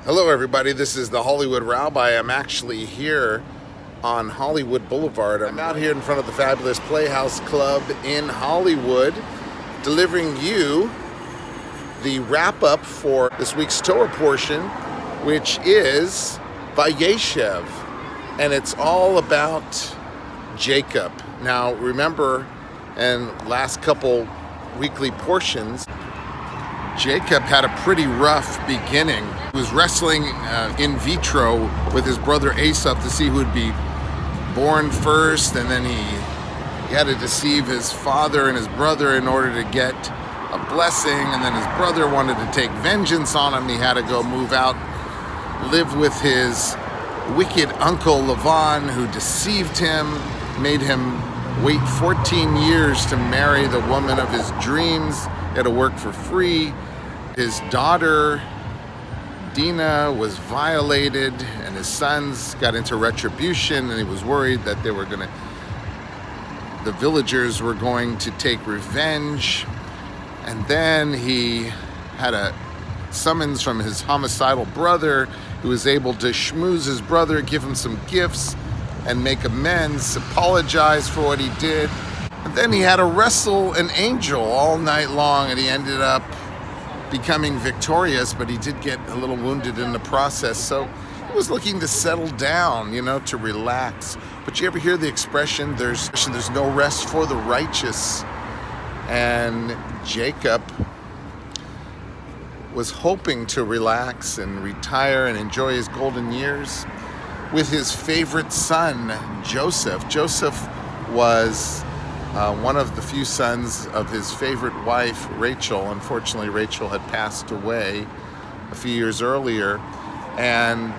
Hello everybody, this is the Hollywood Rabbi. I'm actually here on Hollywood Boulevard. I'm out here in front of the fabulous Playhouse Club in Hollywood, delivering you the wrap-up for this week's Torah portion, which is Vayeshev, and it's all about Jacob. Now remember, in last couple weekly portions, Jacob had a pretty rough beginning. He was wrestling in vitro with his brother Esau to see who would be born first, and then he had to deceive his father and his brother in order to get a blessing, and then his brother wanted to take vengeance on him. He had to go move out, live with his wicked uncle Lavan, who deceived him, made him wait 14 years to marry the woman of his dreams. He had to work for free. His daughter, Dinah, was violated, and his sons got into retribution, and he was worried that the villagers were going to take revenge. And then he had a summons from his homicidal brother, who was able to schmooze his brother, give him some gifts, and make amends, apologize for what he did. And then he had to wrestle an angel all night long, and he ended up becoming victorious, but he did get a little wounded in the process. So he was looking to settle down, to relax. But you ever hear the expression, there's no rest for the righteous? And Jacob was hoping to relax and retire and enjoy his golden years with his favorite son, Joseph. Joseph was one of the few sons of his favorite wife, Rachel. Unfortunately, Rachel had passed away a few years earlier and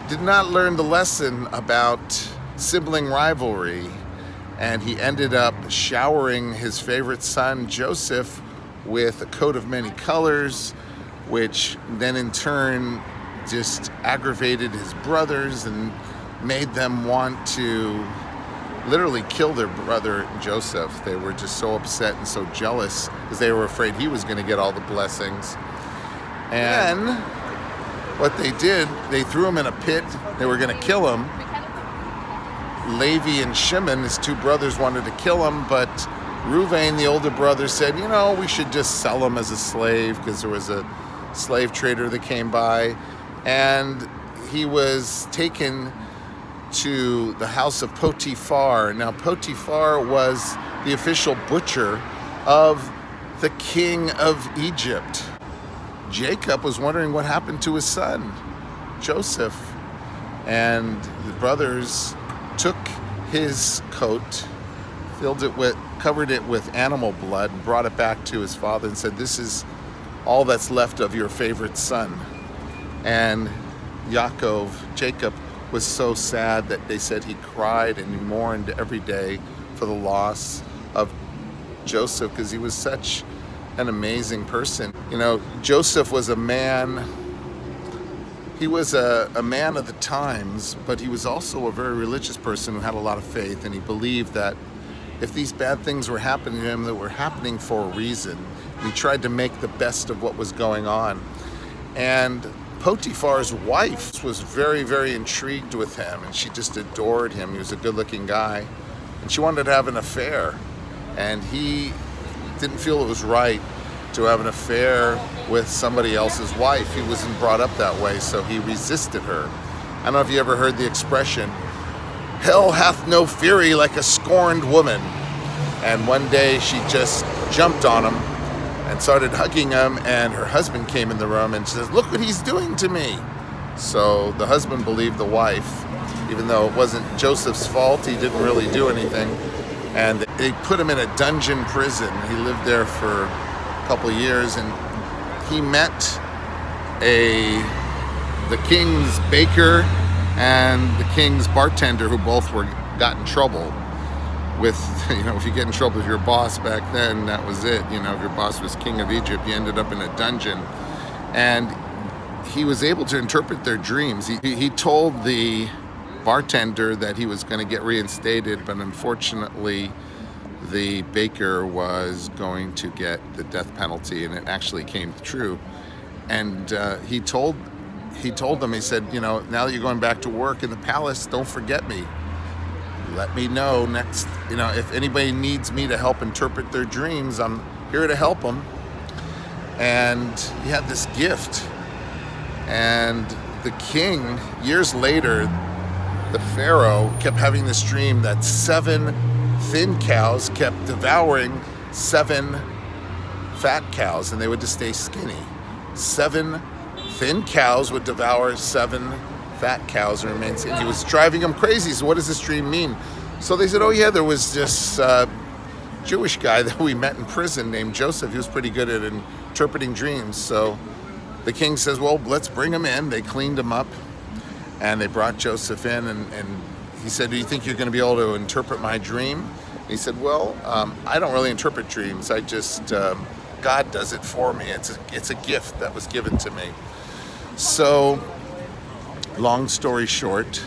did not learn the lesson about sibling rivalry. And he ended up showering his favorite son, Joseph, with a coat of many colors, which then in turn just aggravated his brothers and made them want to literally kill their brother Joseph. They were just so upset and so jealous because they were afraid he was going to get all the blessings. And then what they did, they threw him in a pit. They were going to kill him. Levi and Shimon, his two brothers, wanted to kill him, but Reuven, the older brother, said, we should just sell him as a slave, because there was a slave trader that came by. And he was taken to the house of Potiphar. Now, Potiphar was the official butcher of the king of Egypt. Jacob was wondering what happened to his son, Joseph. And the brothers took his coat, covered it with animal blood, and brought it back to his father and said, "This is all that's left of your favorite son." And Jacob, was so sad that they said he cried and he mourned every day for the loss of Joseph, because he was such an amazing person. Joseph was a man. He was a man of the times, but he was also a very religious person who had a lot of faith, and he believed that if these bad things were happening to him, that were happening for a reason. He tried to make the best of what was going on. And Potiphar's wife was very, very intrigued with him, and she just adored him. He was a good-looking guy, and she wanted to have an affair. And he didn't feel it was right to have an affair with somebody else's wife. He wasn't brought up that way, so he resisted her. I don't know if you ever heard the expression, "Hell hath no fury like a scorned woman." And one day she just jumped on him and started hugging him, and her husband came in the room and says, "Look what he's doing to me." So the husband believed the wife, even though it wasn't Joseph's fault. He didn't really do anything. And they put him in a dungeon prison. He lived there for a couple of years, and he met the king's baker and the king's bartender, who both got in trouble with, if you get in trouble with your boss back then, that was it. If your boss was king of Egypt, you ended up in a dungeon. And he was able to interpret their dreams. He told the bartender that he was going to get reinstated, but unfortunately the baker was going to get the death penalty, and it actually came true. And he told he told them, he said, now that you're going back to work in the palace, don't forget me. Let me know next, if anybody needs me to help interpret their dreams, I'm here to help them. And he had this gift. And the king, years later, the Pharaoh kept having this dream that 7 thin cows kept devouring 7 fat cows, and they would just stay skinny. 7 thin cows would devour 7 fat cows and remain skinny. He was driving them crazy. So what does this dream mean? So they said, oh yeah, there was this Jewish guy that we met in prison named Joseph. He was pretty good at interpreting dreams. So the king says, well, let's bring him in. They cleaned him up, and they brought Joseph in, and he said, do you think you're going to be able to interpret my dream? And he said, well, I don't really interpret dreams. I just, God does it for me. It's a gift that was given to me. So, long story short,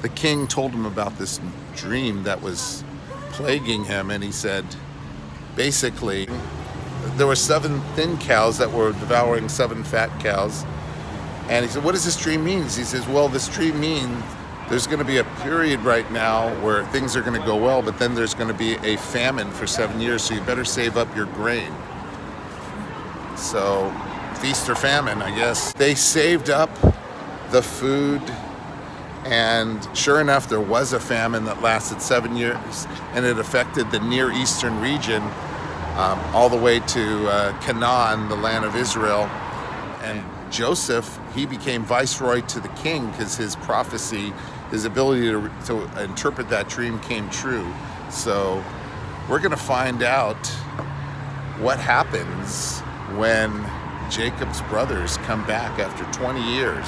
the king told him about this dream that was plaguing him, and he said, basically, there were 7 thin cows that were devouring 7 fat cows. And he said, what does this dream mean? He says, well, this dream means there's going to be a period right now where things are going to go well, but then there's going to be a famine for 7 years, so you better save up your grain. So, feast or famine, I guess. They saved up the food, and sure enough, there was a famine that lasted 7 years, and it affected the Near Eastern region, all the way to Canaan, the land of Israel. And Joseph, he became viceroy to the king because his prophecy, his ability to interpret that dream came true. So we're going to find out what happens when Jacob's brothers come back after 20 years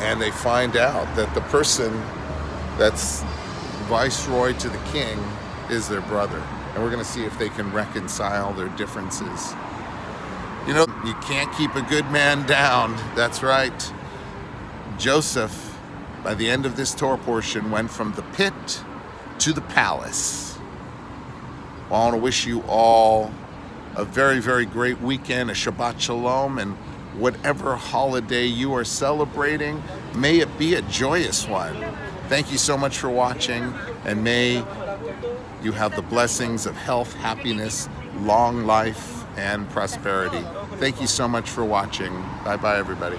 and they find out that the person that's viceroy to the king is their brother. And we're going to see if they can reconcile their differences. You can't keep a good man down. That's right. Joseph, by the end of this Torah portion, went from the pit to the palace. Well, I want to wish you all a very, very great weekend, a Shabbat Shalom, and whatever holiday you are celebrating, may it be a joyous one. Thank you so much for watching, and may you have the blessings of health, happiness, long life, and prosperity. Thank you so much for watching. Bye-bye, everybody.